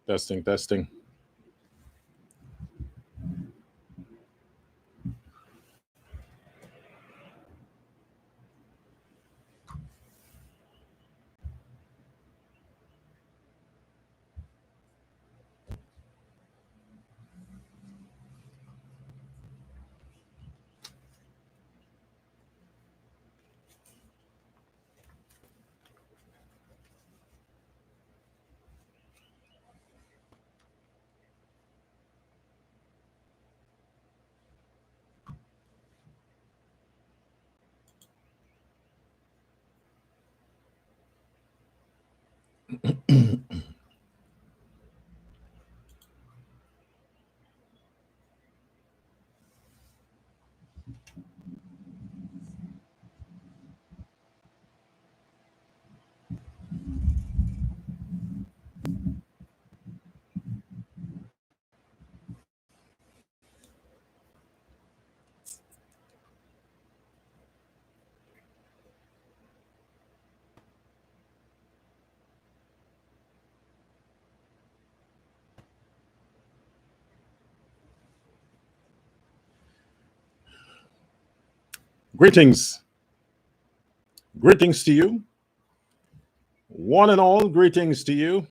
Testing, testing. Greetings. Greetings to you. One and all, greetings to you.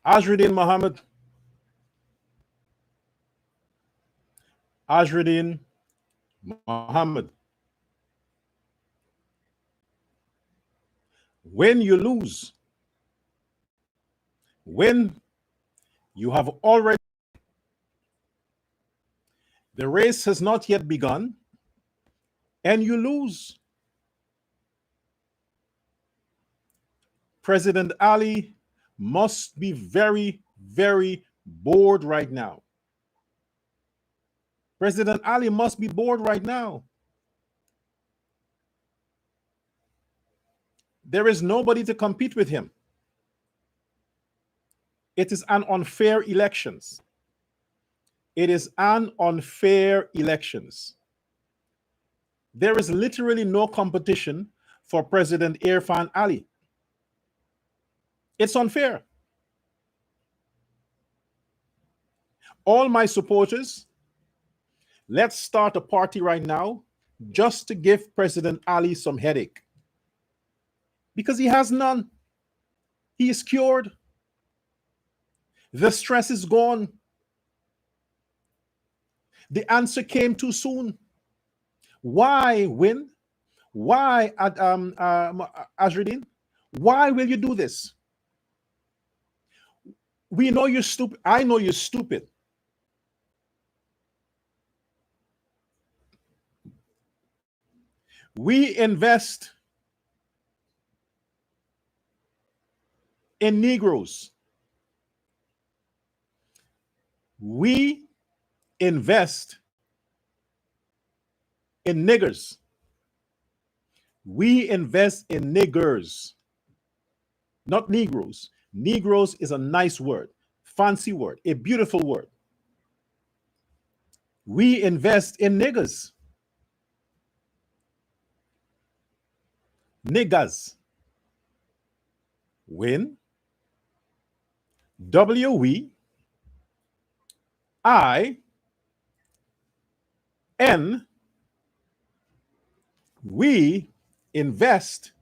Azzruddin Mohamed. Azzruddin Mohamed. When you lose, when you have already, the race has not yet begun, and you lose, President Ali must be very, very bored right now. President Ali must be bored right now. There is nobody to compete with him. It is an unfair elections. It is an unfair elections. There is literally no competition for President Irfan Ali. It's unfair. All my supporters, let's start a party right now just to give President Ali some headache. Because he has none. He is cured. The stress is gone. The answer came too soon. Why win? Why, Azraine? Why will you do this? We know you're stupid. I know you're stupid. We invest in Negroes. We invest in niggers. We invest in niggers, not Negroes. Negroes is a nice word, fancy word, a beautiful word. We invest in niggers. Niggas. Win. W-E I-N. We invest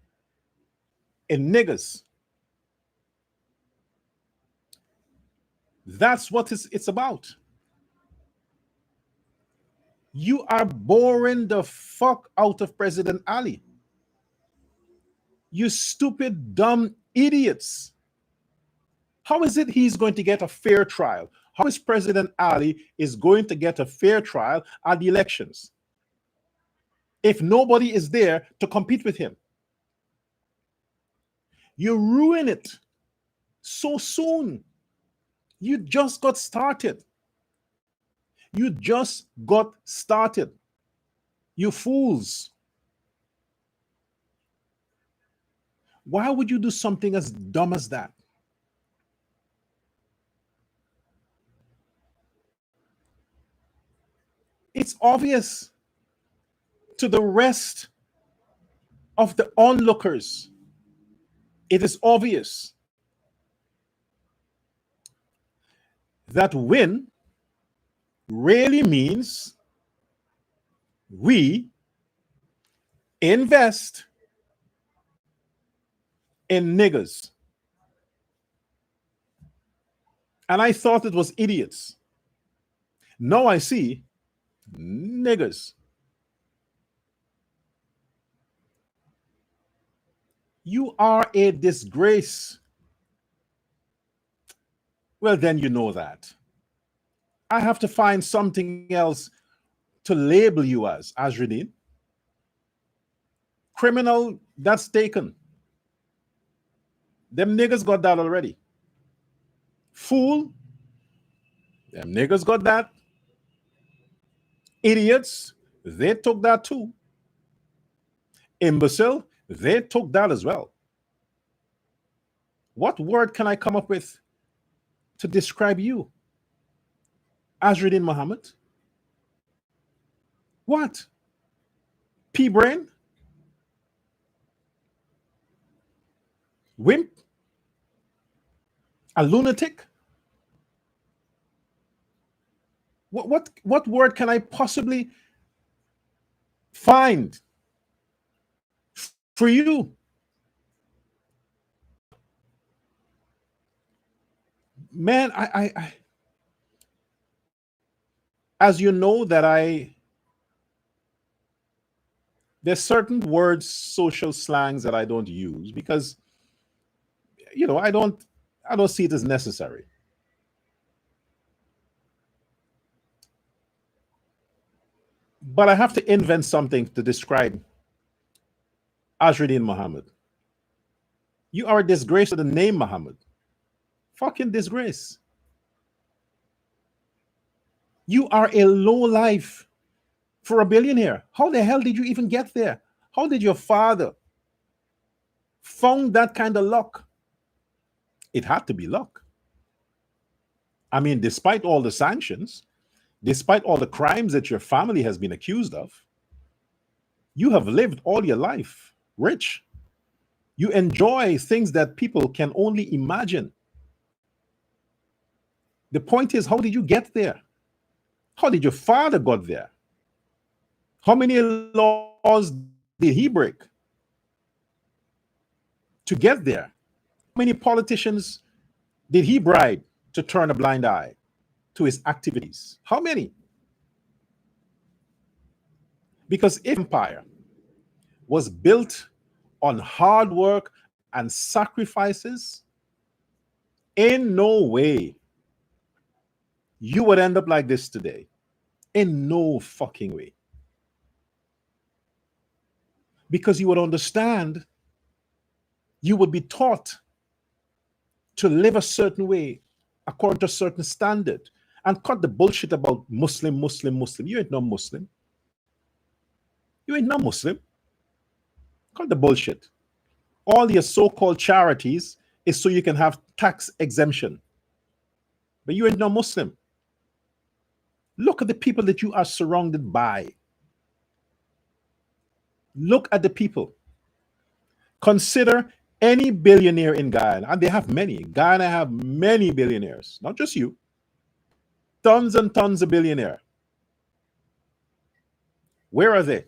in niggers. That's what it's about. You are boring the fuck out of President Ali. You stupid, dumb idiots. How is it he's going to get a fair trial? How is President Ali is going to get a fair trial at the elections if nobody is there to compete with him? You ruin it so soon. You just got started. You just got started. You fools. Why would you do something as dumb as that? It's obvious to the rest of the onlookers It is obvious that win really means we invest in niggers. And I thought it was idiots. Now I see niggers. You are a disgrace. Well, then you know that. I have to find something else to label you as, Azzruddin. Criminal, that's taken. Them niggas got that already. Fool, them niggas got that. Idiots, they took that too. Imbecile, they took that as well. What word can I come up with to describe you? Azzruddin Mohamed? What? P-brain? Wimp? A lunatic? What word can I possibly find for you? Man, I as you know that there's certain words, social slangs that I don't use because I don't see it as necessary. But I have to invent something to describe Azzruddin Mohamed. You are a disgrace to the name Mohammed. Fucking disgrace. You are a low life for a billionaire. How the hell did you even get there? How did your father found that kind of luck? It had to be luck. I mean, despite all the sanctions, despite all the crimes that your family has been accused of, you have lived all your life rich. You enjoy things that people can only imagine. The point is, how did you get there? How did your father got there? How many laws did he break to get there? How many politicians did he bribe to turn a blind eye to his activities? How many? Because if empire was built on hard work and sacrifices, in no way you would end up like this today. In no fucking way. Because you would understand, you would be taught to live a certain way according to a certain standard and cut the bullshit about Muslim. You ain't no Muslim. You ain't no Muslim. Cut the bullshit. All your so-called charities is so you can have tax exemption. But you ain't no Muslim. Look at the people that you are surrounded by. Look at the people. Consider any billionaire in Guyana, and they have many. Guyana have many billionaires, not just you. Tons and tons of billionaires. Where are they?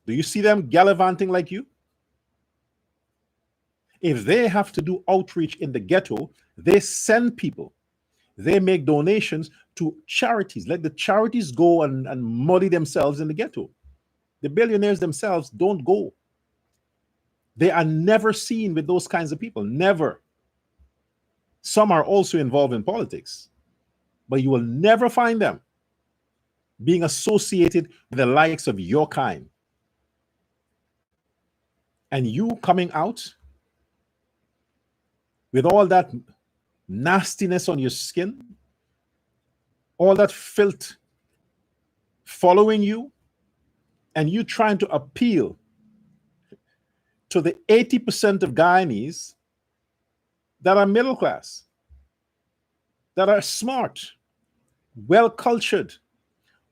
Do you see them gallivanting like you? If they have to do outreach in the ghetto, they send people. They make donations to charities. Let the charities go and muddy themselves in the ghetto. The billionaires themselves don't go. They are never seen with those kinds of people. Never. Some are also involved in politics, but you will never find them being associated with the likes of your kind. And you coming out with all that nastiness on your skin, all that filth following you, and you trying to appeal to the 80% of Guyanese that are middle class, that are smart, well-cultured,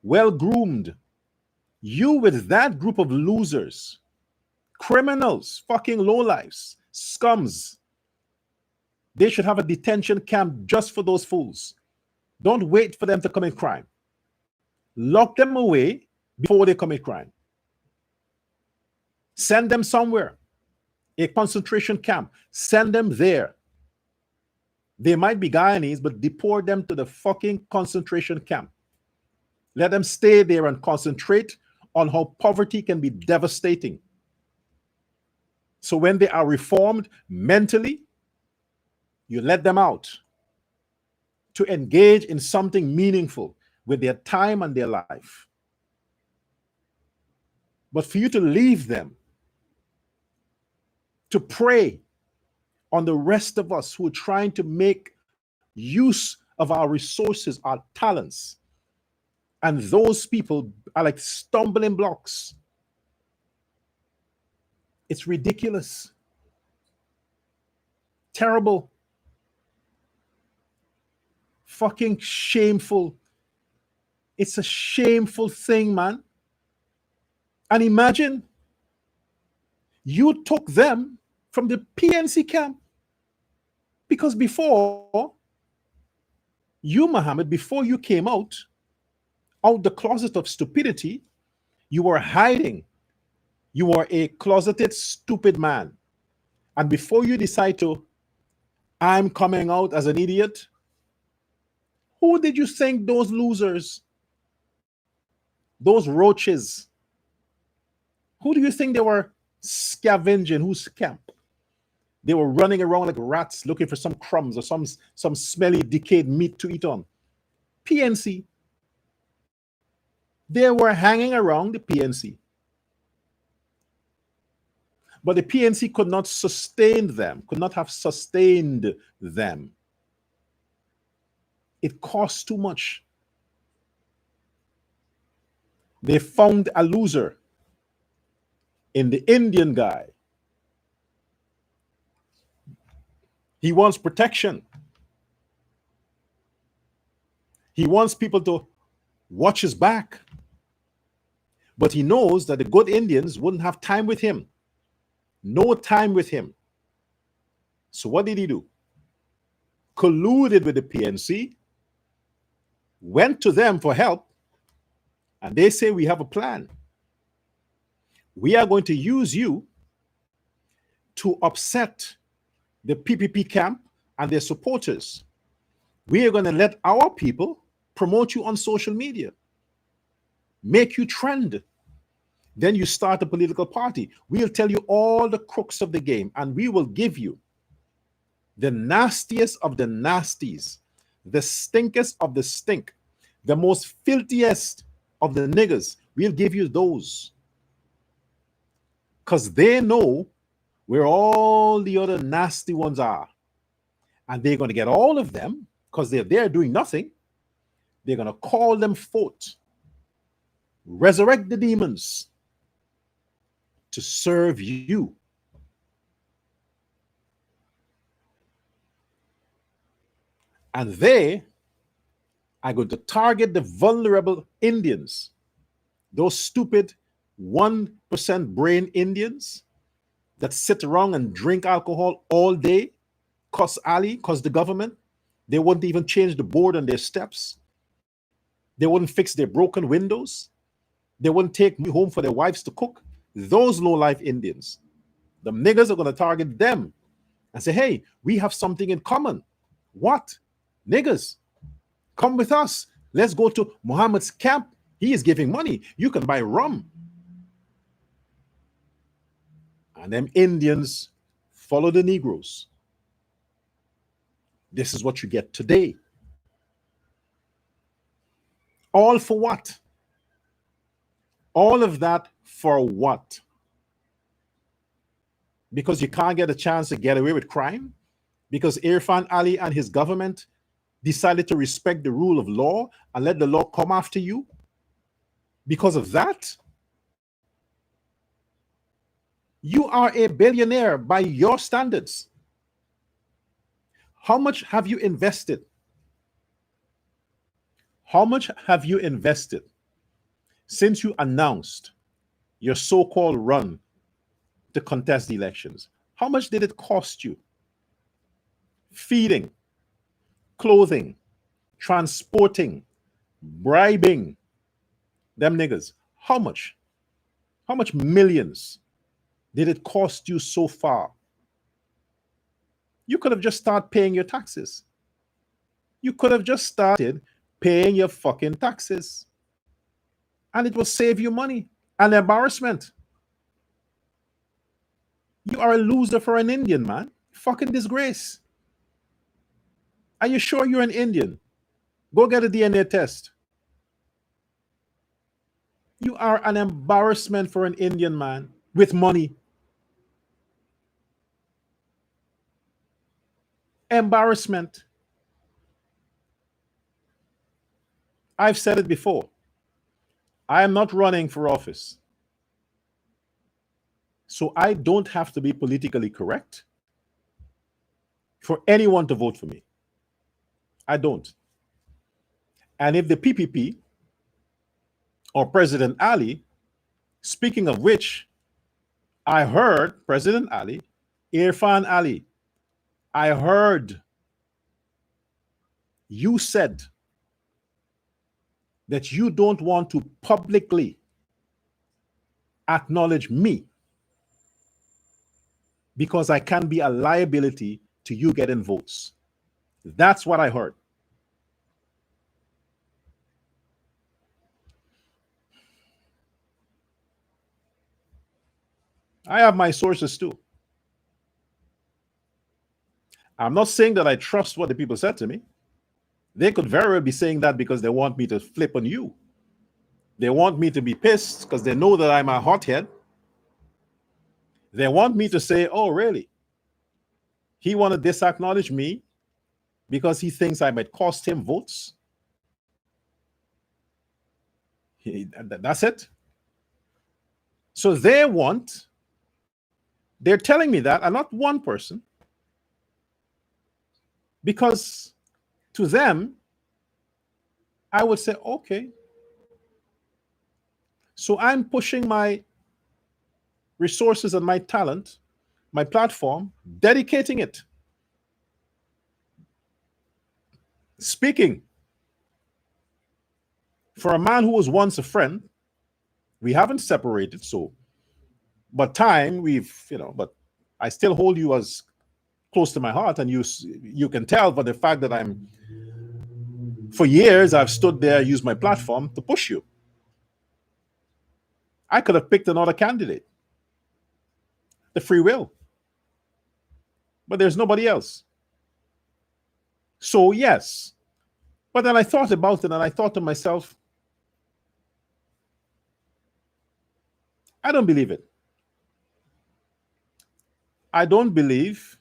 well-groomed. You with that group of losers Criminals, fucking lowlifes, scums. They should have a detention camp just for those fools. Don't wait for them to commit crime. Lock them away before they commit crime. Send them somewhere, a concentration camp. Send them there. They might be Guyanese, but deport them to the fucking concentration camp. Let them stay there and concentrate on how poverty can be devastating. So when they are reformed mentally, you let them out to engage in something meaningful with their time and their life. But for you to leave them to prey on the rest of us who are trying to make use of our resources, our talents, and those people are like stumbling blocks. It's ridiculous. Terrible. Fucking shameful. It's a shameful thing, man. And imagine you took them from the PNC camp. Because before you, Mohammed, before you came out the closet of stupidity, you were hiding. You were a closeted, stupid man. And before you decide to, I'm coming out as an idiot, who did you think those losers, those roaches, who do you think they were scavenging? Whose camp? They were running around like rats looking for some crumbs or some smelly, decayed meat to eat on. PNC. They were hanging around the PNC. But the PNC could not sustain them, could not have sustained them. It cost too much. They found a loser in the Indian guy. He wants protection. He wants people to watch his back. But he knows that the good Indians wouldn't have time with him. No time with him. So what did he do? Colluded with the PNC, went to them for help, and they say, we have a plan. We are going to use you to upset the PPP camp and their supporters. We are going to let our people promote you on social media, make you trend. Then you start a political party. We'll tell you all the crooks of the game, and we will give you the nastiest of the nasties, the stinkest of the stink, the most filthiest of the niggers. We'll give you those. Because they know where all the other nasty ones are. And they're going to get all of them because they're there doing nothing. They're going to call them forth, resurrect the demons to serve you. And they are going to target the vulnerable Indians, those stupid 1% brain Indians that sit around and drink alcohol all day, cuss Ali, cuss the government. They wouldn't even change the board on their steps. They wouldn't fix their broken windows. They wouldn't take me home for their wives to cook. Those low-life Indians, the niggers are going to target them and say, hey, we have something in common. What? Niggers, come with us. Let's go to Muhammad's camp. He is giving money. You can buy rum. And them Indians follow the Negroes. This is what you get today. All for what? All of that for what? Because you can't get a chance to get away with crime? Because Irfan Ali and his government decided to respect the rule of law and let the law come after you? Because of that? You are a billionaire by your standards. How much have you invested? How much have you invested since you announced your so-called run to contest the elections? How much did it cost you? Feeding, clothing, transporting, bribing them niggas. How much? How much millions did it cost you so far? You could have just started paying your taxes. You could have just started paying your fucking taxes. And it will save you money and embarrassment. You are a loser for an Indian, man. Fucking disgrace. Are you sure you're an Indian? Go get a DNA test. You are an embarrassment for an Indian man with money. Embarrassment. I've said it before. I am not running for office. So I don't have to be politically correct for anyone to vote for me. I don't. And if the PPP or President Ali, speaking of which, I heard President Ali, Irfan Ali, I heard you said that you don't want to publicly acknowledge me because I can be a liability to you getting votes. That's what I heard. I have my sources too. I'm not saying that I trust what the people said to me. They could very well be saying that because they want me to flip on you. They want me to be pissed because they know that I'm a hothead. They want me to say, oh, really? He wanted to disacknowledge me because he thinks I might cost him votes. That's it. So they're telling me that, and not one person, because to them, I would say, okay. So I'm pushing my resources and my talent, my platform, dedicating it. Speaking for a man who was once a friend, we haven't separated, so, but time but I still hold you as close to my heart, and you can tell by the fact that for years I've stood there, used my platform to push you. I could have picked another candidate, the free will, but there's nobody else. So yes, but then I thought about it and I thought to myself, I don't believe it. I don't believe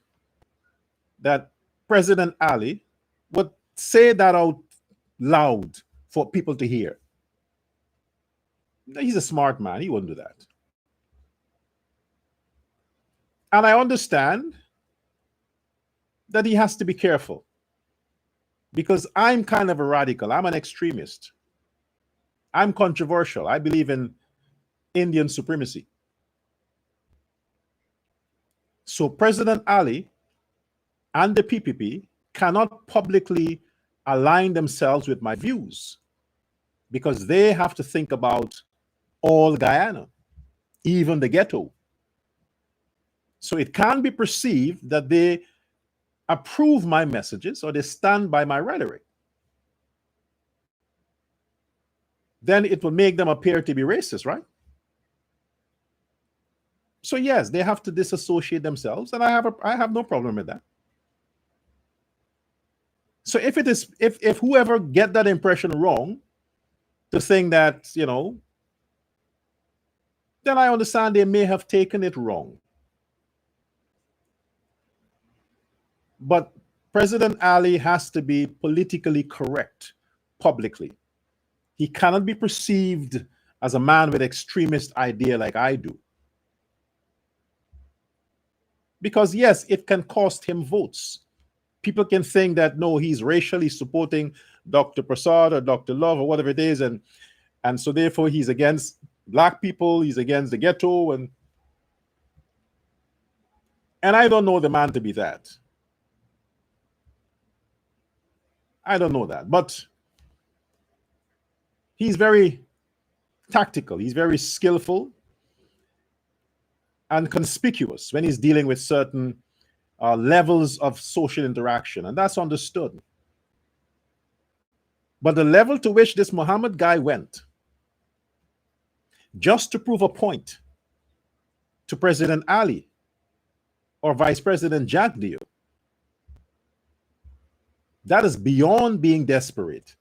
that President Ali would say that out loud for people to hear. He's a smart man. He wouldn't do that. And I understand that he has to be careful because I'm kind of a radical. I'm an extremist. I'm controversial. I believe in Indian supremacy. So President Ali and the PPP cannot publicly align themselves with my views because they have to think about all Guyana, even the ghetto. So it can be perceived that they approve my messages or they stand by my rhetoric. Then it will make them appear to be racist, right? So yes, they have to disassociate themselves, and I have no problem with that. So if whoever get that impression wrong to think that, then I understand they may have taken it wrong. But President Ali has to be politically correct publicly. He cannot be perceived as a man with extremist idea like I do. Because yes, it can cost him votes. People can think that, no, he's racially supporting Dr. Prasad or Dr. Love or whatever it is, and so therefore he's against black people, he's against the ghetto. And And I don't know the man to be that. I don't know that. But he's very tactical. He's very skillful and conspicuous when he's dealing with certain levels of social interaction. And that's understood. But the level to which this Mohamed guy went, just to prove a point to President Ali or Vice President Jagdeo, that is beyond being desperate.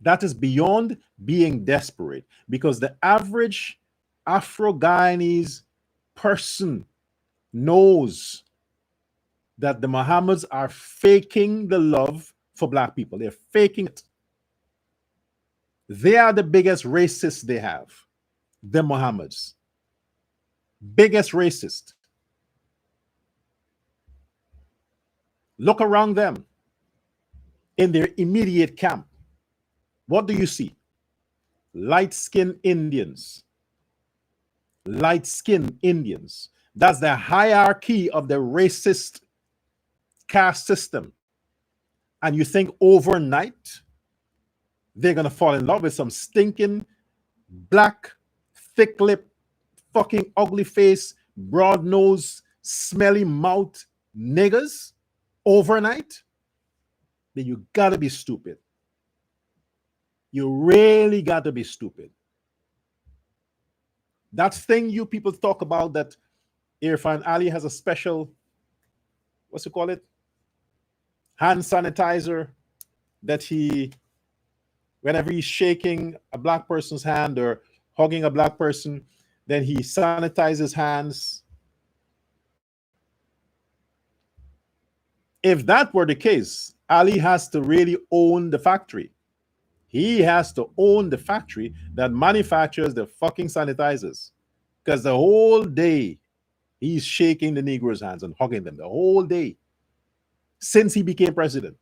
That is beyond being desperate, because the average Afro-Guyanese person knows that the Mohammeds are faking the love for black people. They're faking it. They are the biggest racists they have, the Mohammeds. Biggest racist. Look around them in their immediate camp. What do you see? Light-skinned Indians. Light-skinned Indians. That's the hierarchy of the racist caste system. And you think overnight they're going to fall in love with some stinking, black, thick-lipped, fucking ugly face, broad nose, smelly mouth niggers overnight? Then you got to be stupid. You really got to be stupid. That thing you people talk about, that Irfan Ali has a special, what's it call it? Hand sanitizer that he, whenever he's shaking a black person's hand or hugging a black person, then he sanitizes hands. If that were the case, Ali has to really own the factory. He has to own the factory that manufactures the fucking sanitizers. Because the whole day he's shaking the Negroes' hands and hugging them the whole day since he became president.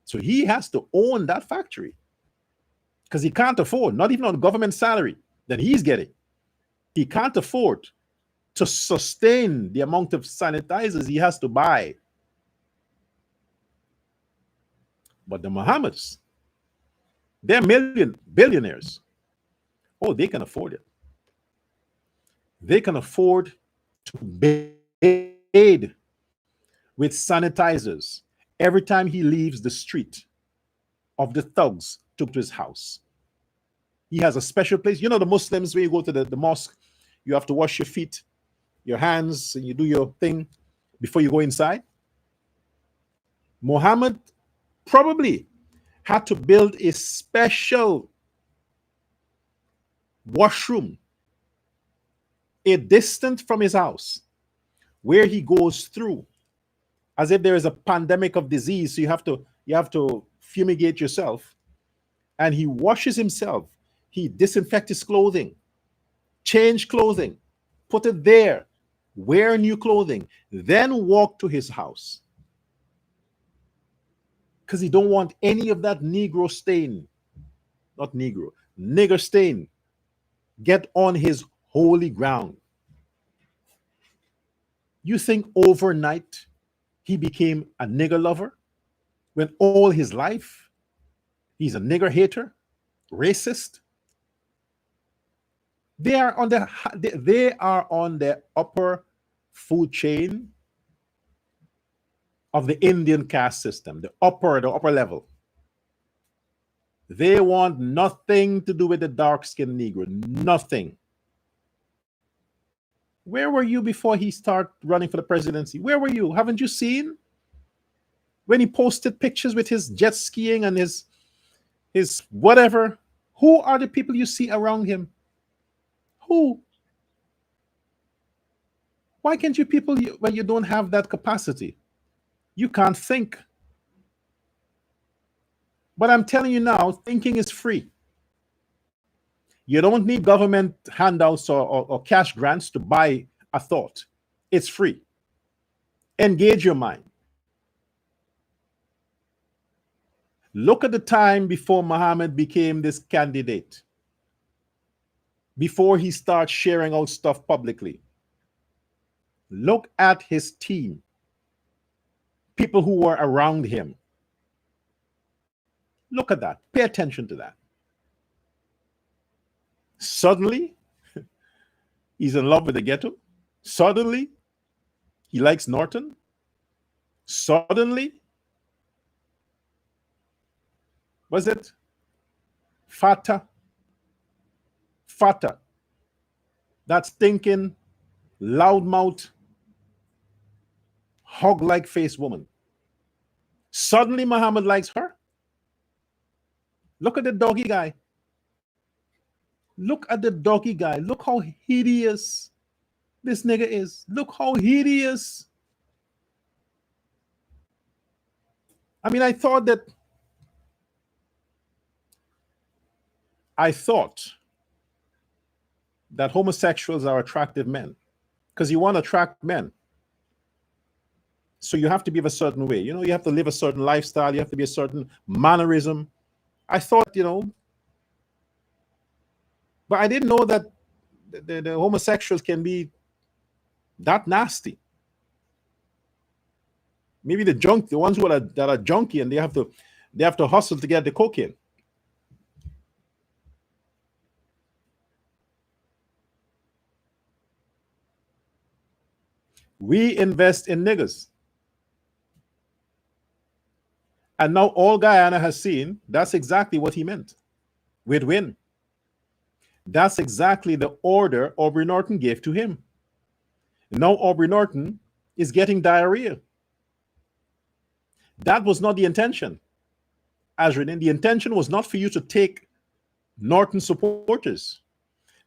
So he has to own that factory. Because he can't afford, not even on the government salary that he's getting, he can't afford to sustain the amount of sanitizers he has to buy. But the Mohammeds, they're billionaires. Oh, they can afford it. They can afford to bathe with sanitizers every time he leaves the street of the thugs to his house. He has a special place. You know, the Muslims, when you go to the mosque, you have to wash your feet, your hands, and you do your thing before you go inside. Mohammed probably had to build a special washroom, a distance from his house, where he goes through, as if there is a pandemic of disease. So you have to fumigate yourself, and he washes himself. He disinfects his clothing, change clothing, put it there, wear new clothing, then walk to his house. Because he don't want any of that Negro stain, not Negro, nigger stain, get on his holy ground. You think overnight he became a nigger lover when all his life he's a nigger hater, racist? They are on the upper food chain of the Indian caste system, the upper level. They want nothing to do with the dark-skinned Negro, nothing. Where were you before he started running for the presidency? Where were you? Haven't you seen when he posted pictures with his jet skiing and his whatever? Who are the people you see around him? Who? Why can't you people, when you don't have that capacity? You can't think. But I'm telling you now, thinking is free. You don't need government handouts or cash grants to buy a thought. It's free. Engage your mind. Look at the time before Mohammed became this candidate, before he starts sharing out stuff publicly. Look at his team, people who were around him. Look at that. Pay attention to that. Suddenly, he's in love with the ghetto. Suddenly, he likes Norton. Suddenly, was it Fata? Fata. That stinking, loudmouth, hog-like faced woman. Suddenly, Mohamed likes her. Look at the doggy guy. Look at the doggy guy. Look how hideous this nigga is. Look how hideous. I mean, I thought that homosexuals are attractive men because you want to attract men. So you have to be of a certain way. You know, you have to live a certain lifestyle. You have to be a certain mannerism. I thought, you know, but I didn't know that the homosexuals can be that nasty. Maybe the ones who that are junky and they have to hustle to get the cocaine. We invest in niggas. And now all Guyana has seen, that's exactly what he meant with win. That's exactly the order Aubrey Norton gave to him. Now Aubrey Norton is getting diarrhea. That was not the intention, Azraine. The intention was not for you to take Norton supporters.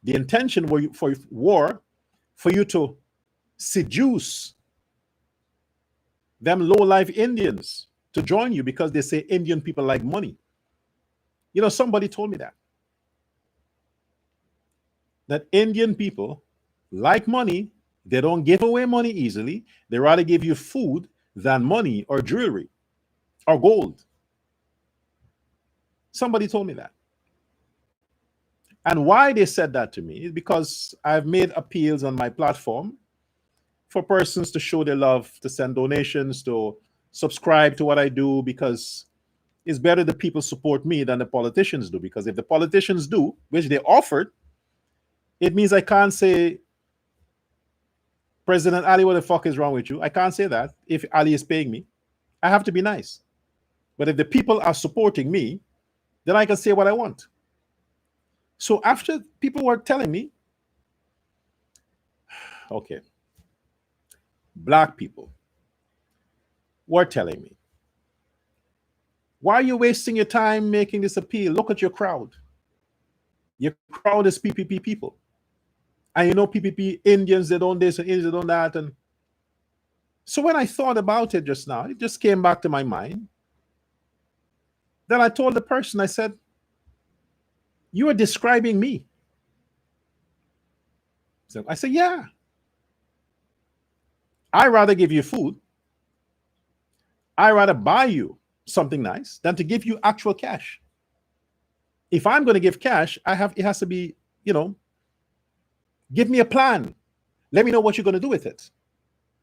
The intention were for you to seduce them low-life Indians to join you because they say Indian people like money. You know, somebody told me that Indian people like money. They don't give away money easily. They rather give you food than money or jewelry or gold. Somebody told me that. And why they said that to me is because I've made appeals on my platform for persons to show their love, to send donations, to subscribe to what I do, because it's better the people support me than the politicians do. Because if the politicians do, which they offered, it means I can't say, President Ali, what the fuck is wrong with you? I can't say that if Ali is paying me. I have to be nice. But if the people are supporting me, then I can say what I want. So after people were telling me, okay, black people were telling me, why are you wasting your time making this appeal? Look at your crowd. Your crowd is PPP people. And you know, PPP Indians, they don't this and Indians, they don't that. And so when I thought about it just now, it just came back to my mind. Then I told the person, I said, you are describing me. So I said, yeah. I'd rather give you food. I'd rather buy you something nice than to give you actual cash. If I'm going to give cash, it has to be, you know, give me a plan. Let me know what you're going to do with it.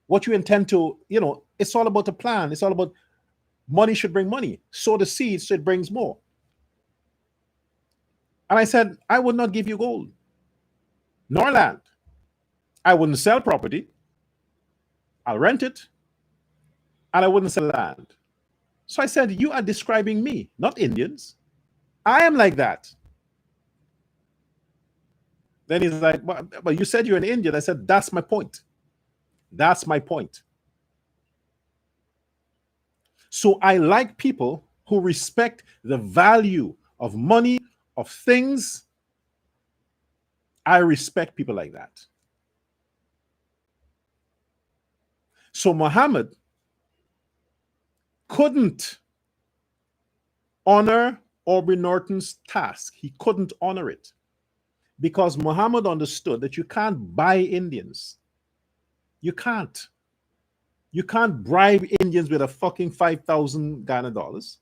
What you intend to, you know, it's all about a plan. It's all about money should bring money. Sow the seeds so it brings more. And I said, I would not give you gold, nor land. I wouldn't sell property. I'll rent it. And I wouldn't sell land. So I said, you are describing me, not Indians. I am like that. Then he's like, but you said you're an Indian. I said, that's my point. That's my point. So I like people who respect the value of money, of things. I respect people like that. So Mohamed couldn't honor Aubrey Norton's task. He couldn't honor it because Mohamed understood that you can't buy Indians. You can't. You can't bribe Indians with a fucking 5,000 Ghana dollars.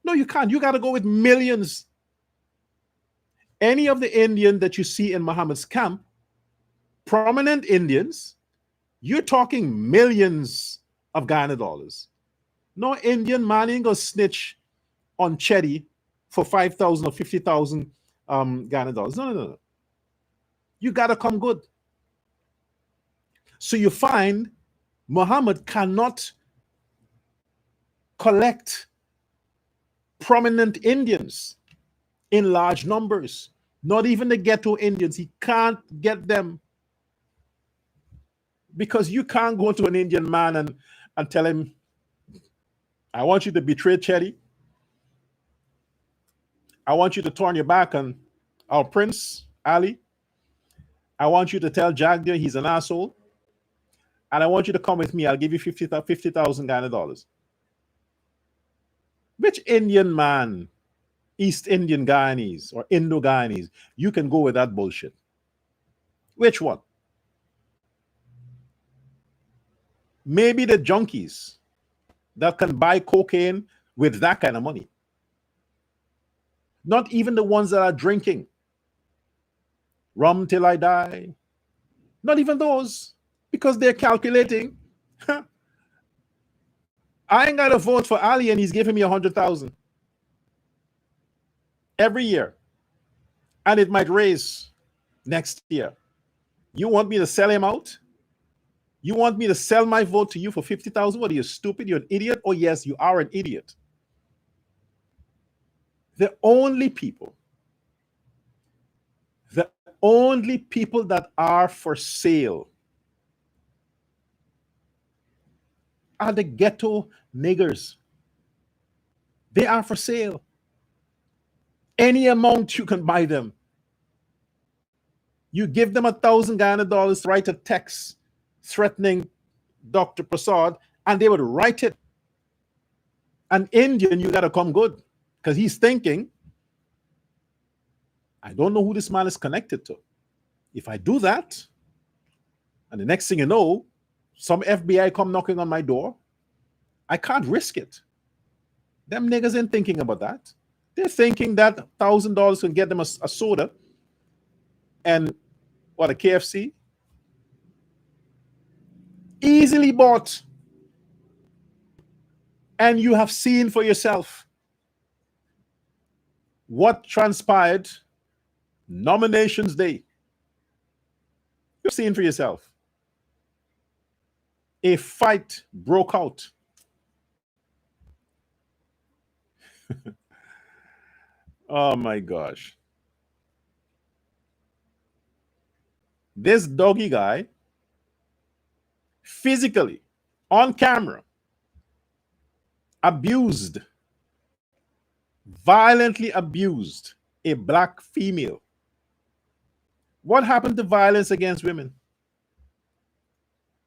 No, you can't. You got to go with millions. Any of the Indian that you see in Mohamed's camp, prominent Indians, You're talking millions of Ghana dollars. No Indian man ain't gonna snitch on Chetty for 5,000 or 50,000 Ghana dollars. No, no, no, no. You gotta come good. So you find Mohammed cannot collect prominent Indians in large numbers. Not even the ghetto Indians. He can't get them. Because you can't go to an Indian man and tell him, I want you to betray Chetty. I want you to turn your back on our Prince Ali. I want you to tell Jagdir he's an asshole. And I want you to come with me. I'll give you 50,000 Ghana dollars. Which Indian man, East Indian Guyanese or Indo Guyanese, you can go with that bullshit? Which one? Maybe the junkies that can buy cocaine with that kind of money. Not even the ones that are drinking rum till I die. Not even those, because they're calculating. I ain't got to vote for Ali and he's giving me 100,000 every year. And it might raise next year. You want me to sell him out? You want me to sell my vote to you for 50,000? What are you, stupid? You're an idiot? Oh, yes, you are an idiot. The only people that are for sale are the ghetto niggers. They are for sale. Any amount you can buy them. You give them 1,000 Ghana dollars to write a text threatening Dr. Prasad, and they would write it. An Indian, you got to come good, because he's thinking, I don't know who this man is connected to. If I do that, and the next thing you know, some FBI come knocking on my door, I can't risk it. Them niggas ain't thinking about that. They're thinking that $1,000 can get them a soda and what, a KFC? Easily bought. And you have seen for yourself what transpired nominations day. You've seen for yourself. A fight broke out. Oh my gosh. This doggy guy physically, on camera, violently abused a black female. What happened to violence against women?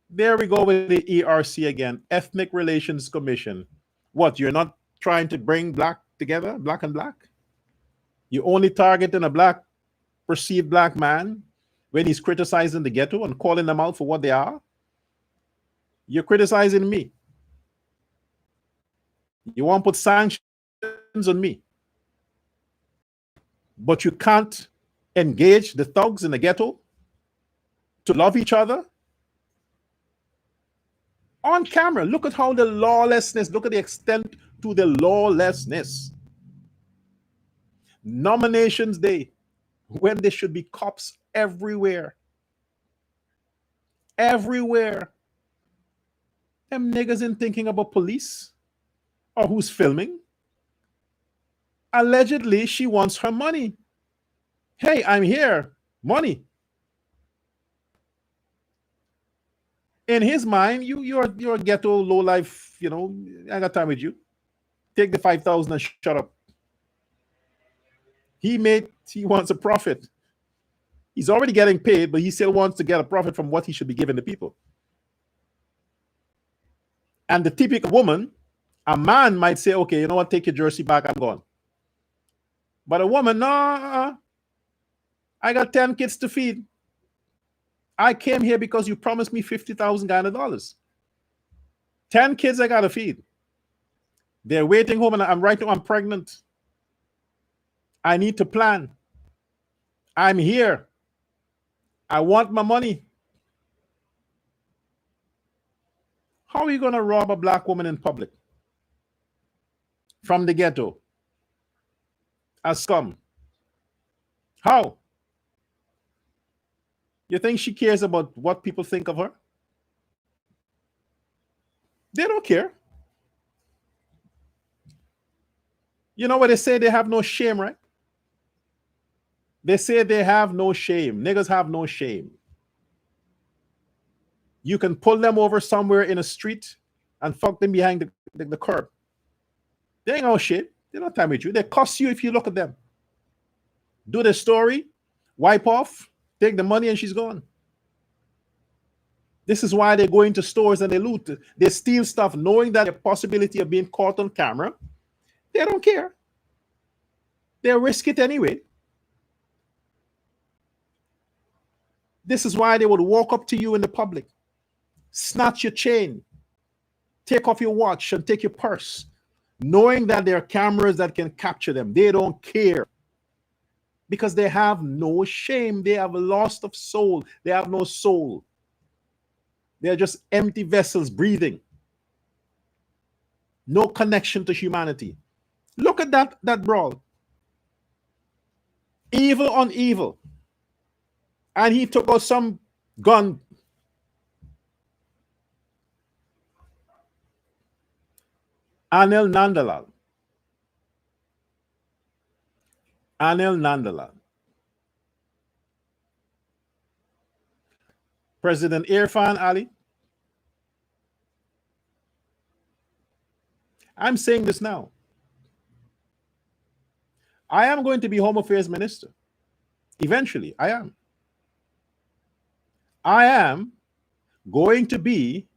There we go with the ERC again, Ethnic Relations Commission. What, you're not trying to bring black together, black and black? You only targeting a perceived black man when he's criticizing the ghetto and calling them out for what they are? You're criticizing me. You want to put sanctions on me. But you can't engage the thugs in the ghetto to love each other? On camera, look at how the lawlessness, look at the extent to the lawlessness. Nominations day, when there should be cops everywhere. Everywhere. Them niggas ain't thinking about police or who's filming. Allegedly, she wants her money. Hey, I'm here. Money. In his mind, you're a ghetto low life, I got time with you. Take the 5,000 and shut up. He wants a profit. He's already getting paid, but he still wants to get a profit from what he should be giving the people. And the typical woman, a man might say, okay, you know what, take your jersey back, I'm gone. But a woman, no, I got 10 kids to feed. I came here because you promised me 50,000 Ghana dollars. 10 kids I got to feed. They're waiting home, and I'm pregnant. I need to plan. I'm here. I want my money. How are you going to rob a black woman in public from the ghetto as scum? How? You think she cares about what people think of her? They don't care. You know what they say? They have no shame, right? They say they have no shame. Niggas have no shame. You can pull them over somewhere in a street and fuck them behind the curb. They ain't no shit. They don't time with you. They cuss you if you look at them. Do the story, wipe off, take the money, and she's gone. This is why they go into stores and they loot. They steal stuff knowing that the possibility of being caught on camera. They don't care. They risk it anyway. This is why they would walk up to you in the public, snatch your chain, take off your watch and take your purse, knowing that there are cameras that can capture them. They don't care because they have no shame. They have a loss of soul. They have no soul. They're just empty vessels breathing. No connection to humanity. Look at that brawl. Evil on evil. And he took out some gun. Anil Nandalal. Anil Nandalal. President Irfan Ali. I'm saying this now. I am going to be Home Affairs Minister. Eventually, I am. I am going to be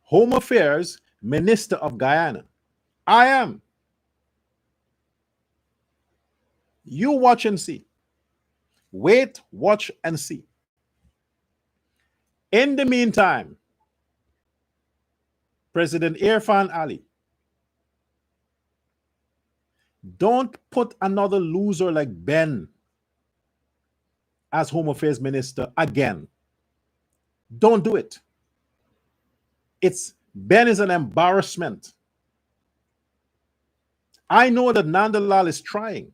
Home Affairs Minister of Guyana. I am. You watch and see. Wait, watch, and see. In the meantime, President Irfan Ali, don't put another loser like Ben as Home Affairs Minister again. Don't do it. Ben is an embarrassment. I know that Nandalal is trying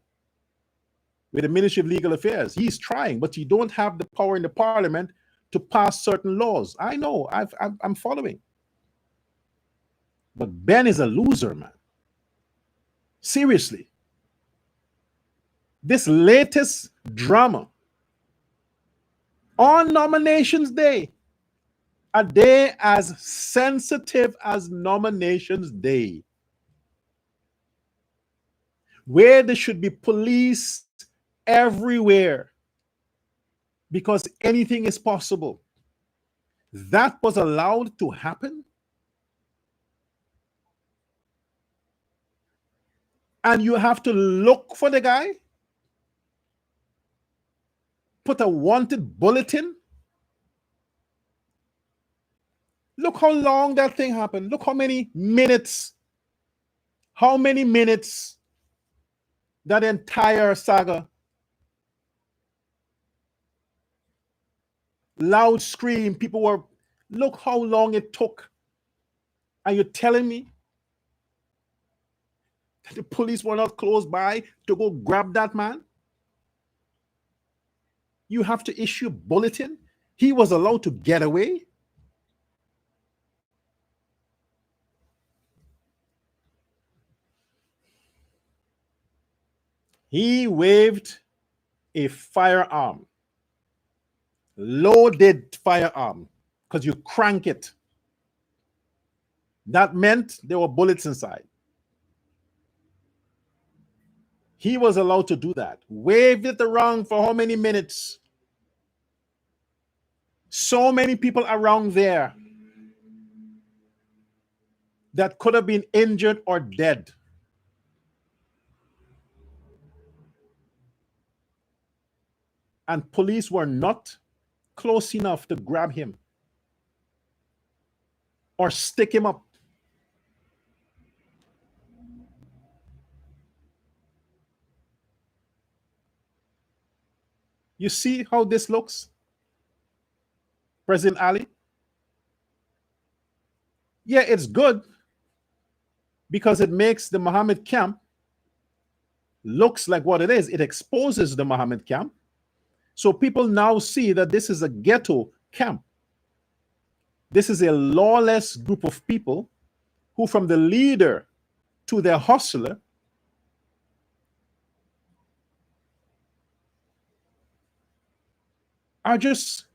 with the Ministry of Legal Affairs. He's trying, but you don't have the power in the parliament to pass certain laws. I know, I'm following. But Ben is a loser, man. Seriously. This latest drama on Nominations Day, a day as sensitive as Nominations Day, where there should be police everywhere because anything is possible. That was allowed to happen. And you have to look for the guy, put a wanted bulletin. Look how long that thing happened. Look how many minutes that entire saga. Loud scream, people were, look how long it took. And you're telling me that the police were not close by to go grab that man? You have to issue a bulletin. He was allowed to get away. He waved a firearm, loaded firearm, because you crank it. That meant there were bullets inside. He was allowed to do that. Waved it around for how many minutes? So many people around there that could have been injured or dead. And police were not close enough to grab him or stick him up. You see how this looks, President Ali? Yeah, it's good because it makes the Mohammed camp looks like what it is. It exposes the Mohammed camp. So people now see that this is a ghetto camp. This is a lawless group of people who, from the leader to their hustler, are just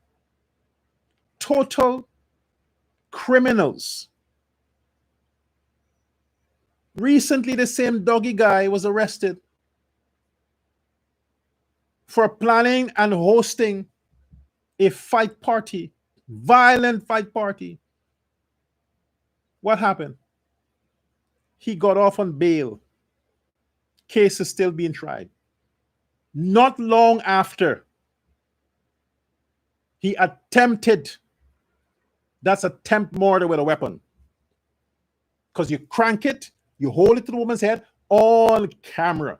total criminals. Recently, the same doggy guy was arrested for planning and hosting a fight party, violent fight party. What happened? He got off on bail. Case is still being tried. Not long after, he attempted, that's attempt murder with a weapon. Because you crank it, you hold it to the woman's head on camera.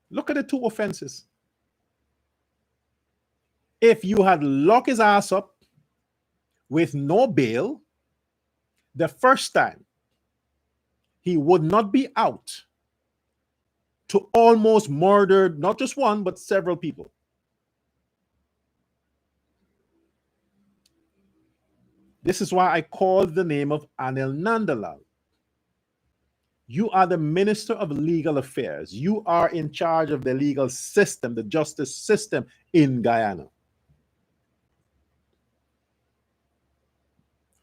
Look at the two offenses. If you had locked his ass up with no bail, the first time, he would not be out to almost murder not just one, but several people. This is why I called the name of Anil Nandalal. You are the Minister of Legal Affairs. You are in charge of the legal system, the justice system in Guyana.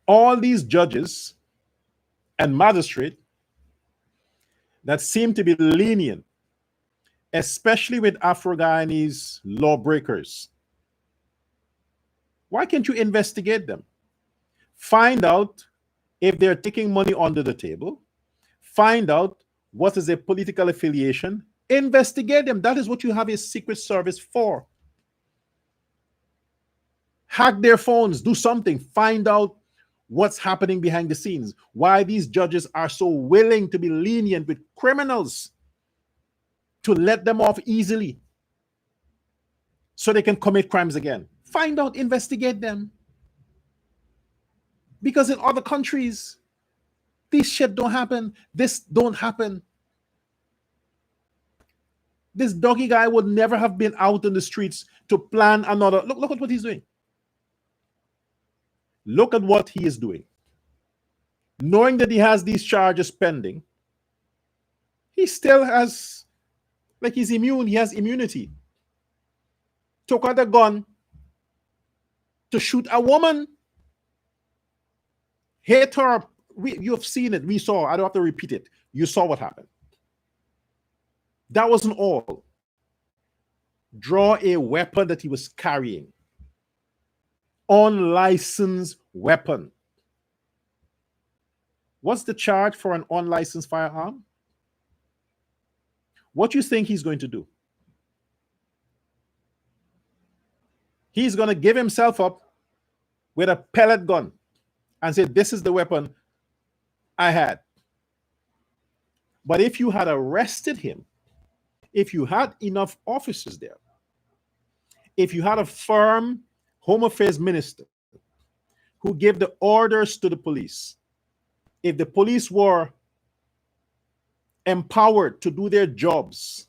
All these judges and magistrates that seem to be lenient, especially with Afro-Guyanese lawbreakers, why can't you investigate them? Find out if they're taking money under the table. Find out what is their political affiliation. Investigate them. That is what you have a secret service for. Hack their phones. Do something. Find out what's happening behind the scenes. Why these judges are so willing to be lenient with criminals, to let them off easily so they can commit crimes again. Find out. Investigate them. Because in other countries, this shit don't happen. This don't happen. This doggy guy would never have been out in the streets to plan another. Look at what he's doing. Look at what he is doing. Knowing that he has these charges pending, he still has, like he's immune. He has immunity. Took out a gun to shoot a woman. Hit her. You've seen it. We saw. I don't have to repeat it. You saw what happened. That wasn't all. Draw a weapon that he was carrying. Unlicensed weapon. What's the charge for an unlicensed firearm? What do you think he's going to do? He's going to give himself up with a pellet gun and say, this is the weapon I had. But if you had arrested him, if you had enough officers there, if you had a firm Home Affairs minister who gave the orders to the police, if the police were empowered to do their jobs,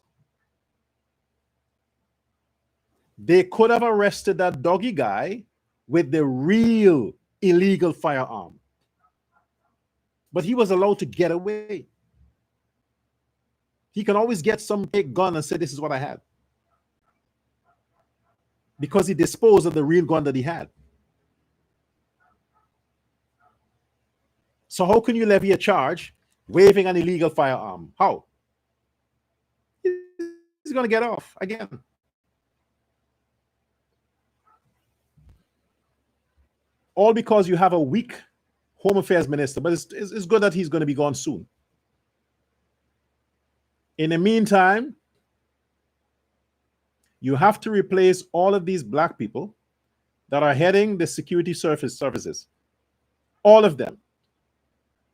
they could have arrested that doggy guy with the real illegal firearm. But he was allowed to get away. He can always get some big gun and say, this is what I had. Because he disposed of the real gun that he had. So how can you levy a charge waving an illegal firearm? How? He's going to get off again. All because you have a weak Home Affairs minister, but it's good that he's going to be gone soon. In the meantime, you have to replace all of these black people that are heading the security services. All of them.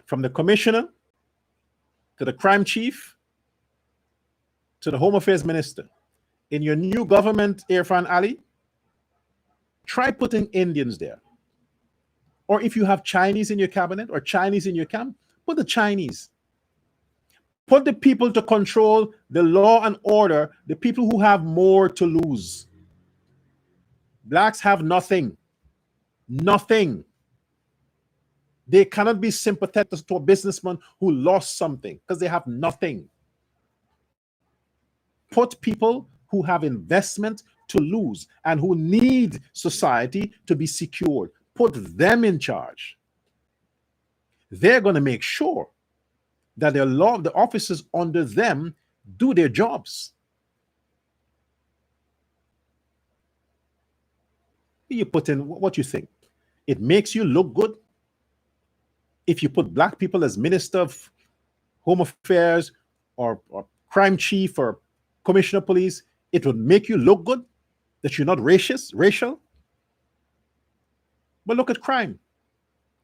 From the commissioner, to the crime chief, to the Home Affairs minister. In your new government, Irfan Ali, try putting Indians there. Or if you have Chinese in your cabinet or Chinese in your camp, put the Chinese. Put the people to control the law and order, the people who have more to lose. Blacks have nothing. Nothing. They cannot be sympathetic to a businessman who lost something because they have nothing. Put people who have investment to lose and who need society to be secured. Put them in charge. They're going to make sure that the officers under them do their jobs. You put in what you think. It makes you look good. If you put black people as Minister of Home Affairs or crime chief or commissioner of police, it would make you look good that you're not racial. But look at crime.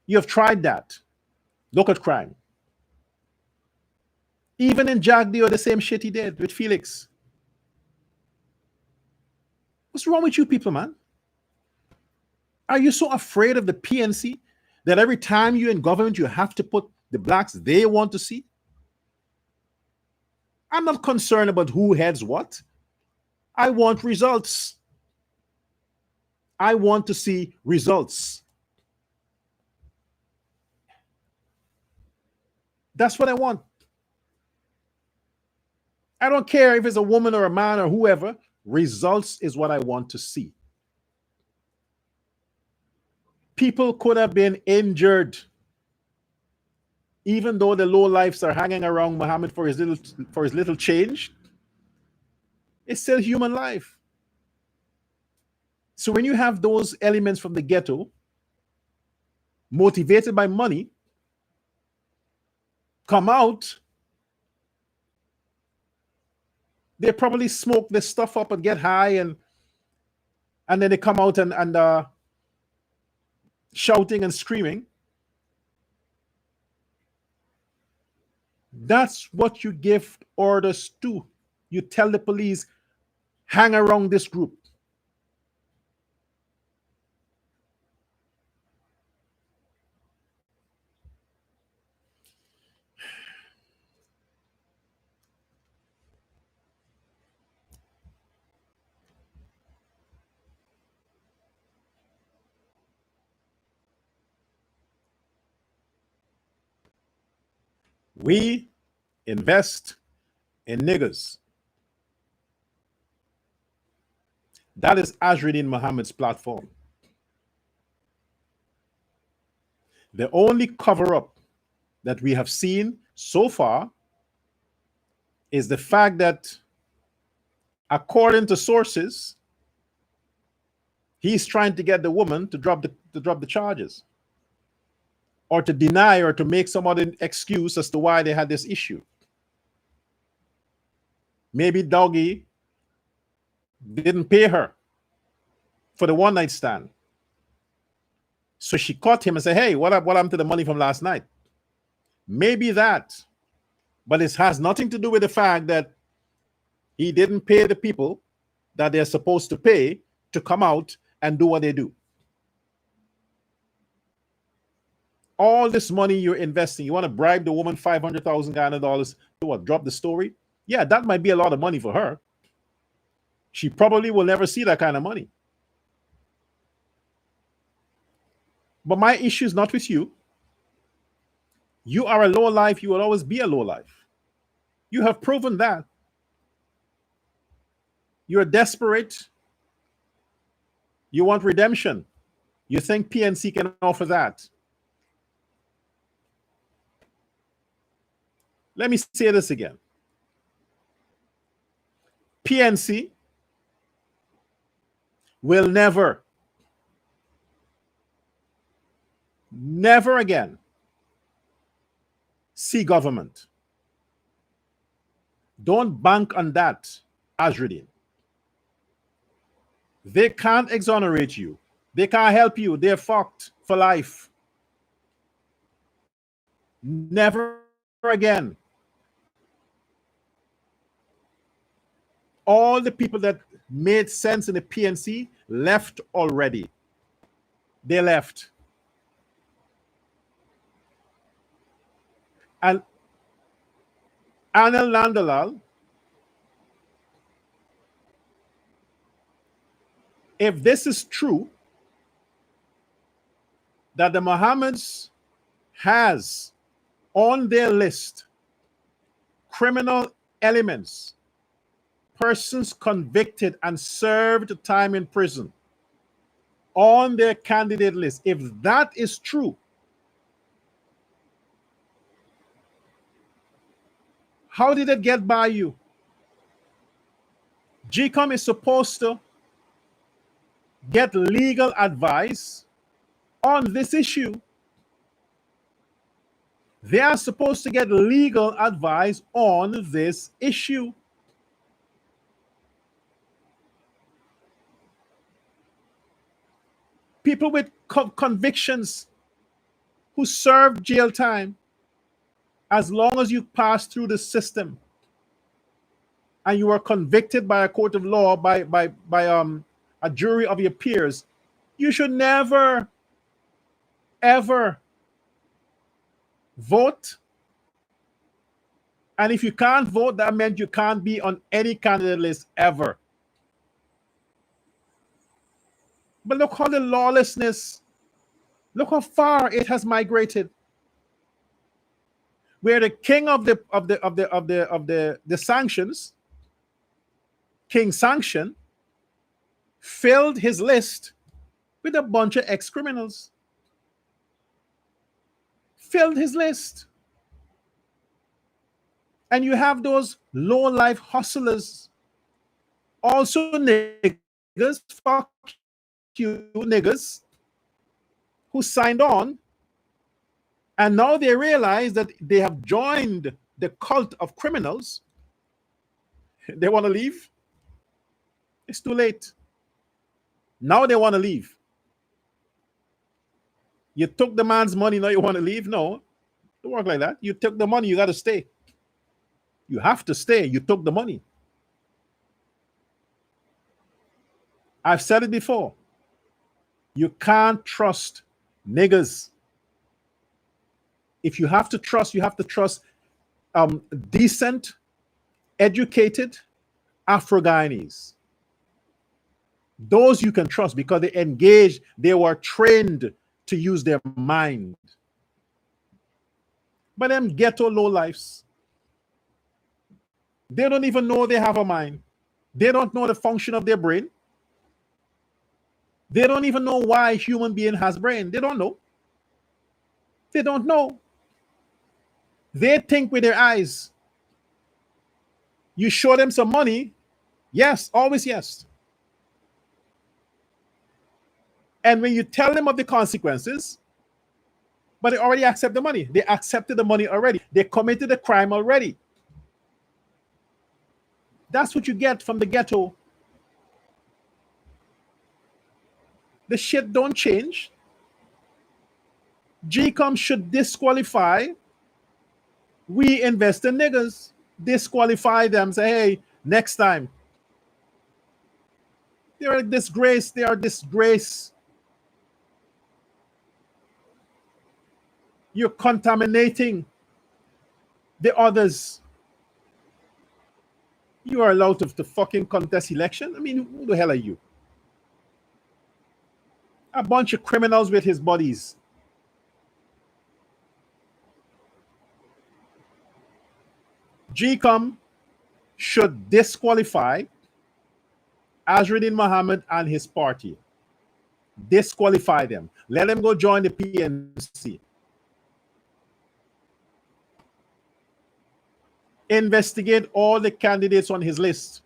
You have tried that. Look at crime. Even in Jagdeo, the same shit he did with Felix. What's wrong with you people, man? Are you so afraid of the PNC that every time you're in government, you have to put the blacks they want to see? I'm not concerned about who heads what. I want results. I want to see results. That's what I want. I don't care if it's a woman or a man or whoever. Results is what I want to see. People could have been injured, even though the low lives are hanging around Mohamed for his little change. It's still human life. So when you have those elements from the ghetto, motivated by money, come out, they probably smoke this stuff up and get high, and then they come out and shouting and screaming. That's what you give orders to. You tell the police, hang around this group. We invest in niggas. That is Azzruddin Mohamed's platform. The only cover-up that we have seen so far is the fact that, according to sources, he's trying to get the woman to drop the charges, or to deny or to make some other excuse as to why they had this issue. Maybe Doggy didn't pay her for the one night stand. So she caught him and said, hey, what happened to the money from last night? Maybe that. But it has nothing to do with the fact that he didn't pay the people that they're supposed to pay to come out and do what they do. All this money you're investing, you want to bribe the woman $500,000 Ghana to what? Drop the story? Yeah, that might be a lot of money for her. She probably will never see that kind of money. But my issue is not with you. You are a low life. You will always be a low life. You have proven that. You're desperate. You want redemption. You think PNC can offer that. Let me say this again. PNC will never again see government. Don't bank on that, Azzruddin. They can't exonerate you. They can't help you. They're fucked for life. Never again. All the people that made sense in the PNC left already. They left. And Anil Nandalal, if this is true, that the Mohammeds has on their list criminal elements, persons convicted and served time in prison on their candidate list, if that is true, how did it get by you? GCOM is supposed to get legal advice on this issue. They are supposed to get legal advice on this issue. People with convictions who serve jail time, as long as you pass through the system and you are convicted by a court of law, by a jury of your peers, you should never, ever vote. And if you can't vote, that meant you can't be on any candidate list ever. But look how the lawlessness, look how far it has migrated. Where the king of the sanctions, King Sanction, filled his list with a bunch of ex-criminals. Filled his list. And you have those low-life hustlers, also niggas, fuck you niggas, who signed on, and now they realize that they have joined the cult of criminals. They want to leave. It's too late. Now they want to leave. You took the man's money, now you want to leave? No, don't work like that. You took the money, you got to stay. You have to stay. You took the money. I've said it before. You can't trust niggas. If you have to trust, you have to trust decent, educated Afro-Guyanese. Those you can trust because they engaged, they were trained to use their mind. But them ghetto lowlifes, they don't even know they have a mind. They don't know the function of their brain. They don't even know why a human being has brain. They don't know. They don't know. They think with their eyes. You show them some money, yes, always yes. And when you tell them of the consequences, but they already accept the money. They accepted the money already. They committed the crime already. That's what you get from the ghetto. The shit don't change. GCOM should disqualify. We invest in niggas. Disqualify them. Say, hey, next time. They're a disgrace. They are a disgrace. You're contaminating the others. You are allowed to fucking contest election? I mean, who the hell are you? A bunch of criminals with his buddies. GCOM should disqualify Azzruddin Mohamed and his party. Disqualify them. Let them go join the PNC. Investigate all the candidates on his list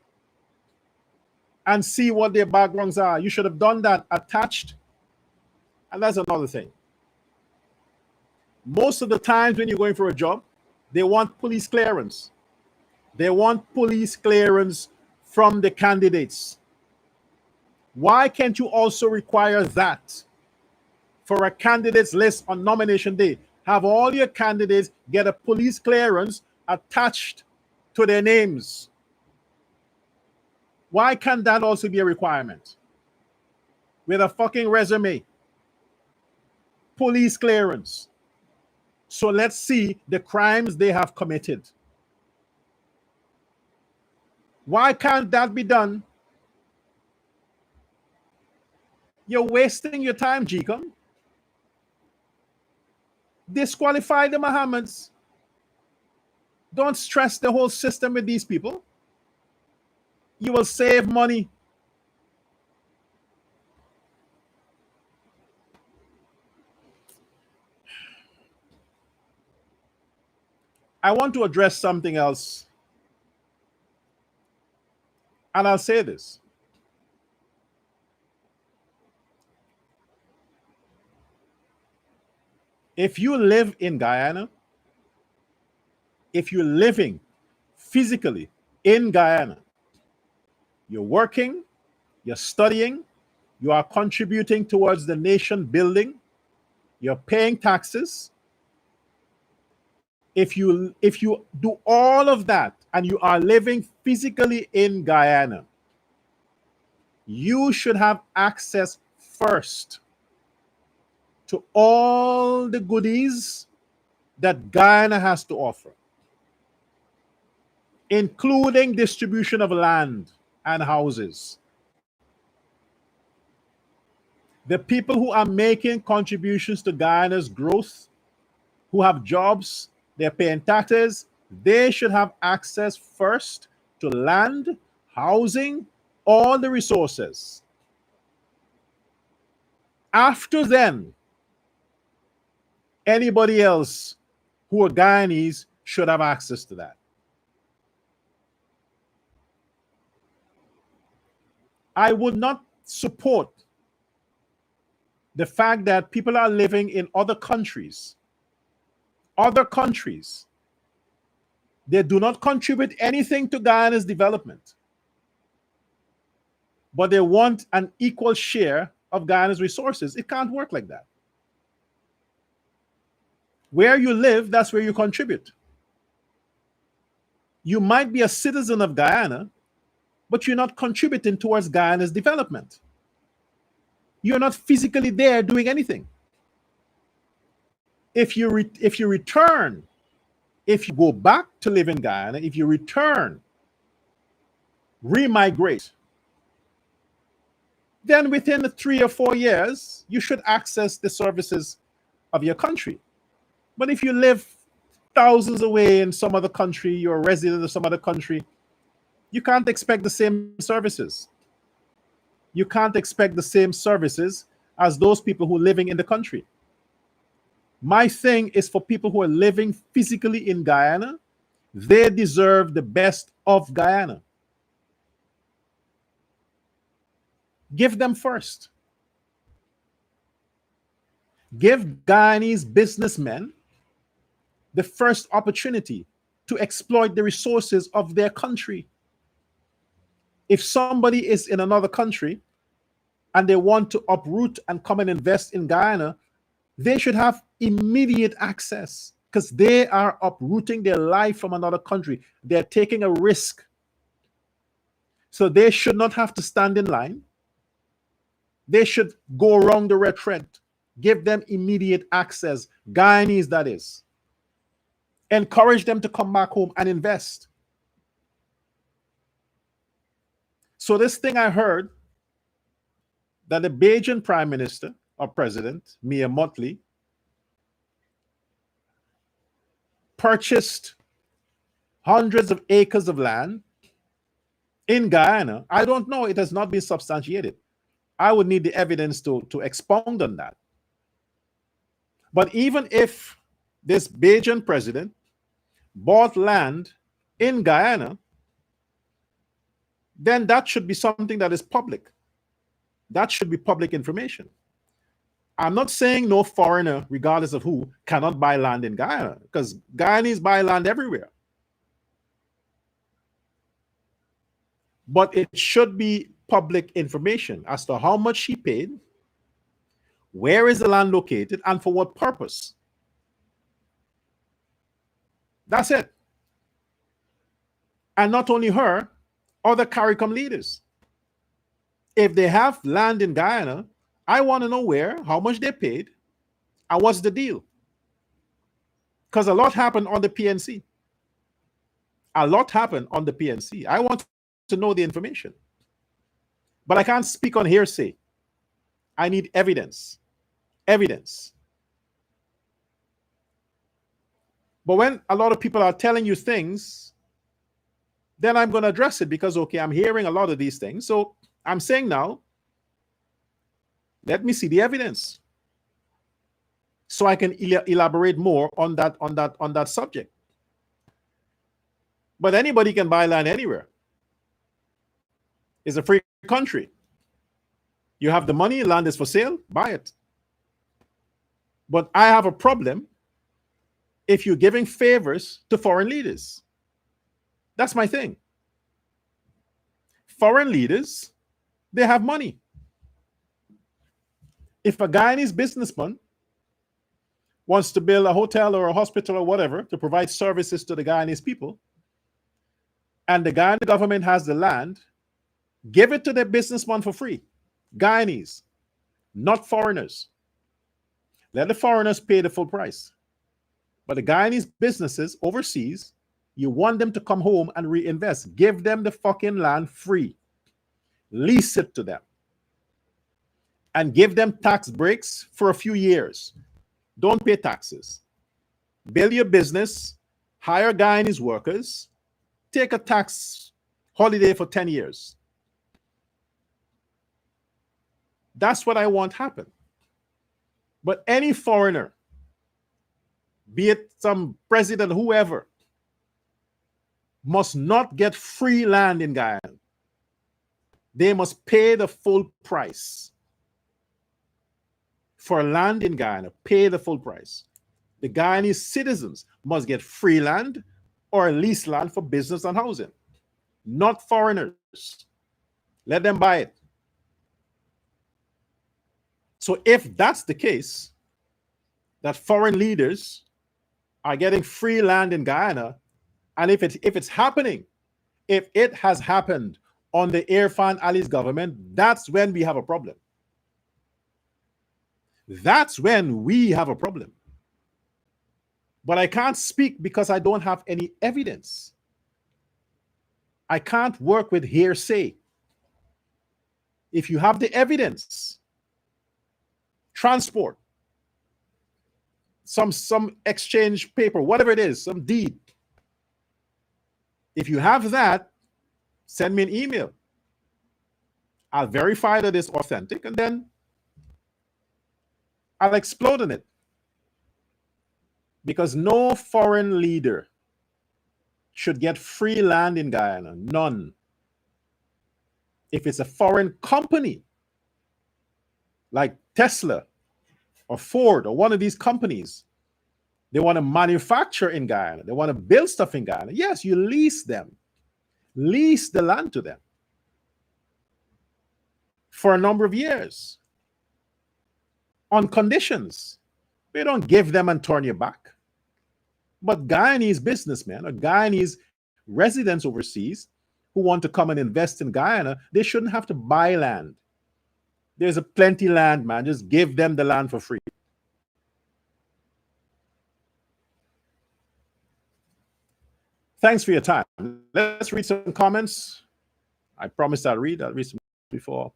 and see what their backgrounds are. You should have done that attached. And that's another thing. Most of the times when you're going for a job, they want police clearance. They want police clearance from the candidates. Why can't you also require that for a candidates list on nomination day? Have all your candidates get a police clearance attached to their names. Why can't that also be a requirement? With a fucking resume. Police clearance. So let's see the crimes they have committed. Why can't that be done? You're wasting your time, Jicom. Disqualify the Mohammeds. Don't stress the whole system with these people. You will save money. I want to address something else. And I'll say this. If you live in Guyana, if you're living physically in Guyana, you're working, you're studying, you are contributing towards the nation building, you're paying taxes. If you do all of that and you are living physically in Guyana, you should have access first to all the goodies that Guyana has to offer, including distribution of land and houses. The people who are making contributions to Guyana's growth, who have jobs, they're paying taxes, they should have access first to land, housing, all the resources. After then, anybody else who are Guyanese should have access to that. I would not support the fact that people are living in other countries, they do not contribute anything to Guyana's development, but they want an equal share of Guyana's resources. It can't work like that. Where you live, that's where you contribute. You might be a citizen of Guyana, but you're not contributing towards Guyana's development. You're not physically there doing anything. If you return, if you go back to live in Guyana, if you return, remigrate, then within the 3 or 4 years, you should access the services of your country. But if you live thousands away in some other country, you're a resident of some other country, you can't expect the same services. You can't expect the same services as those people who are living in the country. My thing is for people who are living physically in Guyana, they deserve the best of Guyana. Give them first. Give Guyanese businessmen the first opportunity to exploit the resources of their country. If somebody is in another country and they want to uproot and come and invest in Guyana, they should have immediate access because they are uprooting their life from another country. They're taking a risk. So they should not have to stand in line. They should go around the red thread. Give them immediate access. Guyanese, that is. Encourage them to come back home and invest. So this thing I heard that the Bajan Prime Minister or President, Mia Mottley, purchased hundreds of acres of land in Guyana. I don't know. It has not been substantiated. I would need the evidence to expound on that. But even if this Bajan president bought land in Guyana, then that should be something that is public. That should be public information. I'm not saying no foreigner, regardless of who, cannot buy land in Guyana, because Guyanese buy land everywhere. But it should be public information as to how much he paid, where is the land located, and for what purpose. That's it. And not only her, other CARICOM leaders. If they have land in Guyana, I want to know where, how much they paid, and what's the deal. Because a lot happened on the PNC. A lot happened on the PNC. I want to know the information. But I can't speak on hearsay. I need evidence. Evidence. But when a lot of people are telling you things, then I'm going to address it because, okay, I'm hearing a lot of these things. So I'm saying now, let me see the evidence so I can elaborate more on that subject. But anybody can buy land anywhere. It's a free country. You have the money, land is for sale, buy it. But I have a problem if you're giving favors to foreign leaders. That's my thing. Foreign leaders, they have money. If a Guyanese businessman wants to build a hotel or a hospital or whatever to provide services to the Guyanese people, and the Guyana government has the land, give it to the businessman for free. Guyanese, not foreigners. Let the foreigners pay the full price. But the Guyanese businesses overseas, you want them to come home and reinvest. Give them the fucking land free. Lease it to them. And give them tax breaks for a few years. Don't pay taxes. Build your business, hire Guyanese workers, take a tax holiday for 10 years. That's what I want happen. But any foreigner, be it some president, whoever, must not get free land in Guyana. They must pay the full price. For land in Guyana, pay the full price. The Guyanese citizens must get free land or lease land for business and housing, not foreigners. Let them buy it. So if that's the case, that foreign leaders are getting free land in Guyana, and if it's happening, if it has happened on the Irfan Ali's government, that's when we have a problem. That's when we have a problem. But I can't speak because I don't have any evidence. I can't work with hearsay. If you have the evidence, transport, some exchange paper, whatever it is, some deed. If you have that, send me an email. I'll verify that it's authentic, and then I'll explode on it. Because no foreign leader should get free land in Guyana. None. If it's a foreign company, like Tesla or Ford or one of these companies, they want to manufacture in Guyana, they want to build stuff in Guyana, yes, you lease them. Lease the land to them for a number of years on conditions. They don't give them and turn your back. But Guyanese businessmen or Guyanese residents overseas who want to come and invest in Guyana, they shouldn't have to buy land. There's a plenty land, man. Just give them the land for free. Thanks for your time. Let's read some comments. I promised I'll read some before.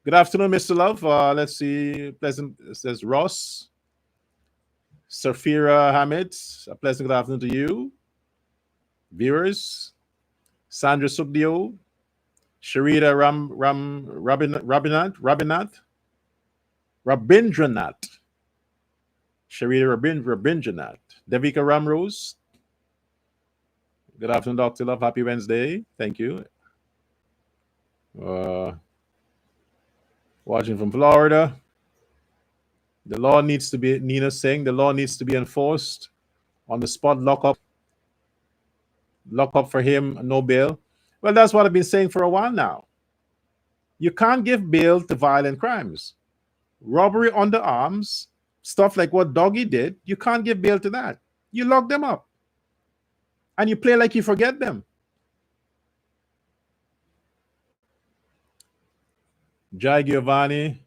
Good afternoon, Mr. Love. Let's see. Pleasant, it says Ross. Safira Hamid, a pleasant good afternoon to you. Viewers. Sandra Sugdio. Sharita Rabindranath. Sharita Rabindranath. Devika Ramrose. Good afternoon, Dr. Love. Happy Wednesday. Thank you. Watching from Florida. The law needs to be, Nina saying, the law needs to be enforced. On the spot, lock up for him, no bail. Well, that's what I've been saying for a while now. You can't give bail to violent crimes. Robbery under arms, stuff like what Doggy did, you can't give bail to that. You lock them up. And you play like you forget them. Jai Giovanni.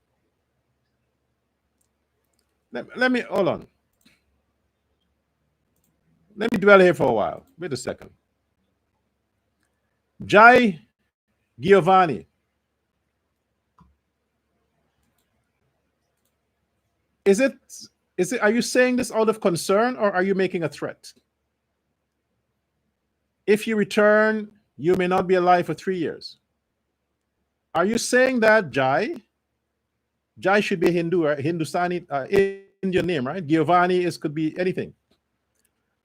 Let me, hold on. Let me dwell here for a while. Wait a second. Jai Giovanni. Are you saying this out of concern or are you making a threat? If you return, you may not be alive for 3 years. Are you saying that Jai should be a Hindu or Hindustani Indian name, right? Giovanni could be anything.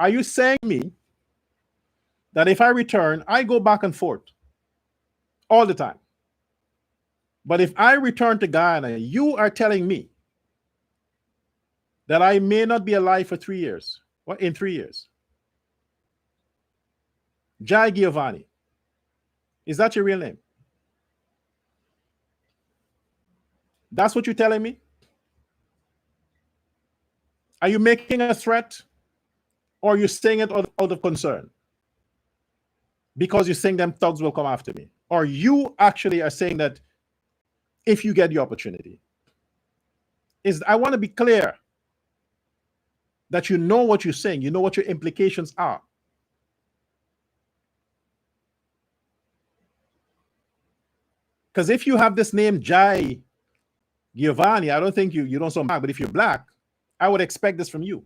Are you saying me that if I return, I go back and forth all the time? But if I return to Guyana, you are telling me that I may not be alive for 3 years. What, in 3 years? Jai Giovanni. Is that your real name? That's what you're telling me? Are you making a threat or are you saying it out of concern? Because you're saying them thugs will come after me. Or you actually are saying that if you get the opportunity. I want to be clear that you know what you're saying. You know what your implications are. Because if you have this name Jai Giovanni, I don't think you don't sound black, but if you're black, I would expect this from you.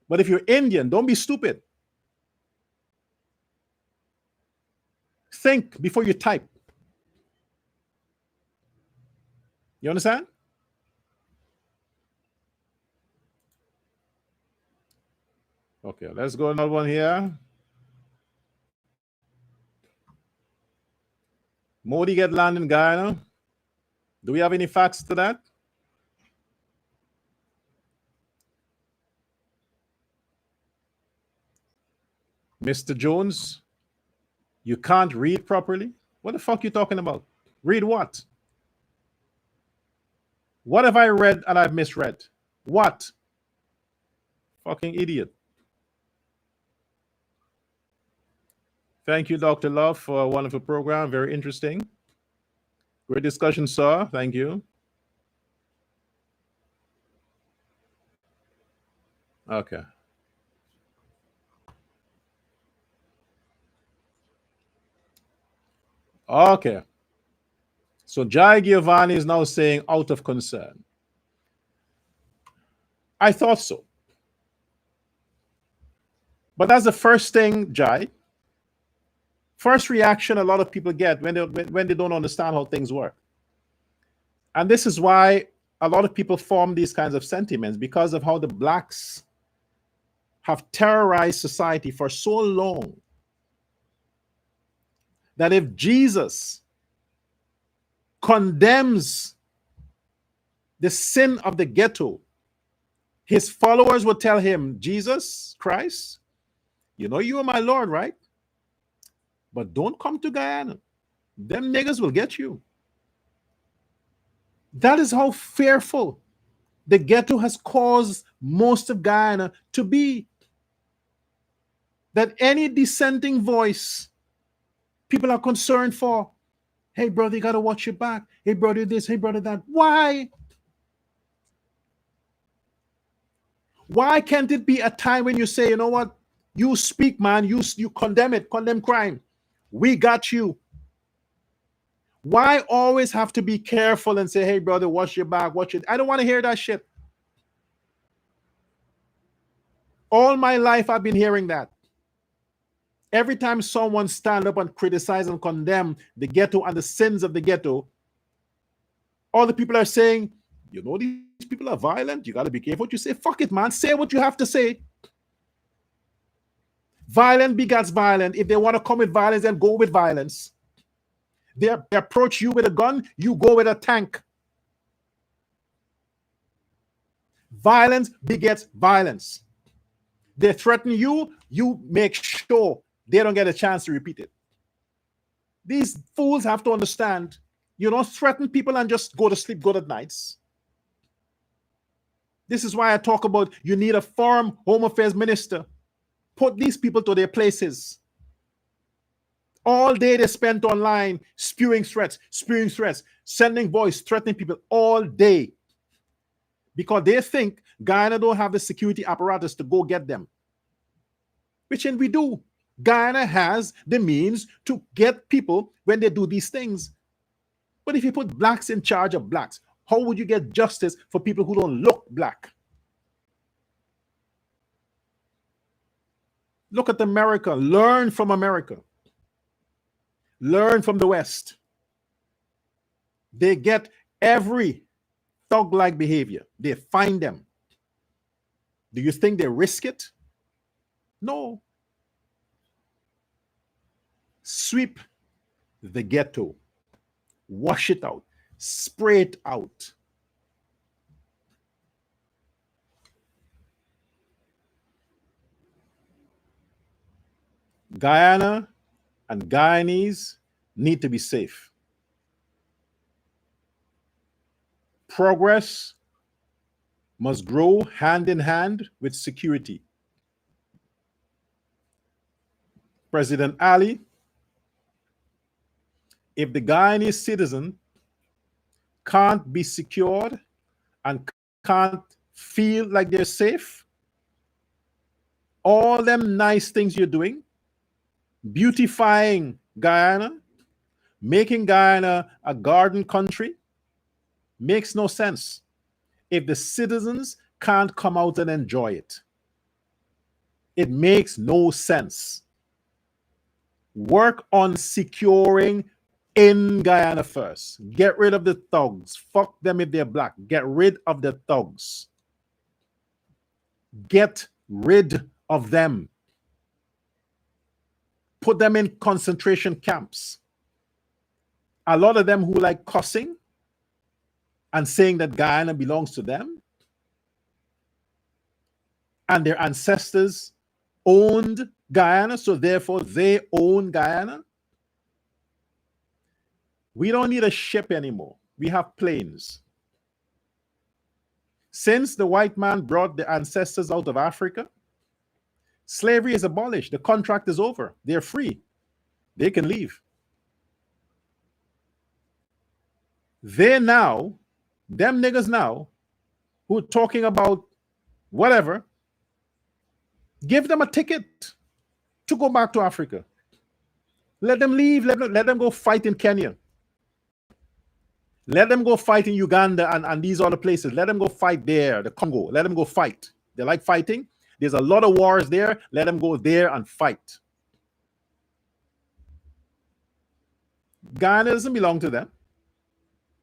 But if you're Indian, don't be stupid. Think before you type. You understand? Okay, let's go another one here. Modi get land in Guyana. Do we have any facts to that? Mr. Jones, you can't read properly? What the fuck are you talking about? Read what? What have I read and I've misread? What? Fucking idiot. Thank you, Dr. Love, for a wonderful program. Very interesting. Great discussion, sir. Thank you. Okay. Okay. So Jai Giovanni is now saying out of concern. I thought so. But that's the first thing, Jai. First reaction a lot of people get when they don't understand how things work. And this is why a lot of people form these kinds of sentiments, because of how the blacks have terrorized society for so long that if Jesus condemns the sin of the ghetto, his followers will tell him, Jesus Christ, you know you are my Lord, right? But don't come to Guyana. Them niggas will get you. That is how fearful the ghetto has caused most of Guyana to be. That any dissenting voice, people are concerned for. Hey, brother, you got to watch your back. Hey, brother, this. Hey, brother, that. Why? Why can't it be a time when you say, you know what? You speak, man. You condemn it. Condemn crime. We got you. Why always have to be careful and say, hey, brother, watch your back, watch it? I don't want to hear that shit. All my life, I've been hearing that. Every time someone stand up and criticize and condemn the ghetto and the sins of the ghetto, all the people are saying, you know, these people are violent. You got to be careful what you say. Fuck it, man. Say what you have to say. Violence begets violence. If they want to come with violence, then go with violence. They approach you with a gun, you go with a tank. Violence begets violence. They threaten you, you make sure they don't get a chance to repeat it. These fools have to understand, you don't threaten people and just go to sleep good at nights. This is why I talk about you need a foreign home affairs minister. Put these people to their places. All day they spent online spewing threats, sending voice, threatening people all day. Because they think Guyana don't have the security apparatus to go get them. which we do. Guyana has the means to get people when they do these things. But if you put blacks in charge of blacks, how would you get justice for people who don't look black? Look at America. Learn from America. Learn from the West. They get every thug-like behavior. They find them. Do you think they risk it? No. Sweep the ghetto. Wash it out. Spray it out. Guyana and Guyanese need to be safe. Progress must grow hand in hand with security. President Ali, if the Guyanese citizen can't be secured and can't feel like they're safe, all them nice things you're doing, beautifying Guyana, making Guyana a garden country, makes no sense if the citizens can't come out and enjoy it. It makes no sense. Work on securing in Guyana first. Get rid of the thugs. Fuck them if they're black. Get rid of the thugs. Get rid of them. Put them in concentration camps. A lot of them who like cussing and saying that Guyana belongs to them and their ancestors owned Guyana, so therefore they own Guyana. We don't need a ship anymore. We have planes. Since the white man brought the ancestors out of Africa, slavery is abolished. The contract is over. They're free. They can leave. They now, them niggas now, who are talking about whatever, give them a ticket to go back to Africa. Let them leave. Let them go fight in Kenya. Let them go fight in Uganda and these other places. Let them go fight there, the Congo. Let them go fight. They like fighting. There's a lot of wars there. Let them go there and fight. Guyana doesn't belong to them.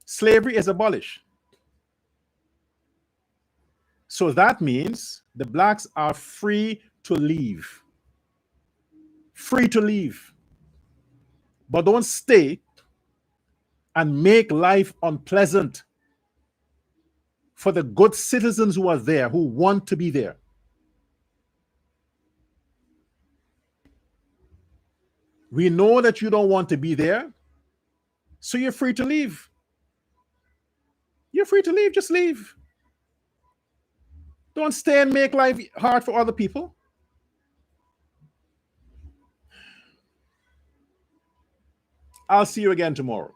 Slavery is abolished. So that means the blacks are free to leave. Free to leave. But don't stay and make life unpleasant for the good citizens who are there, who want to be there. We know that you don't want to be there, so you're free to leave. You're free to leave, just leave. Don't stay and make life hard for other people. I'll see you again tomorrow.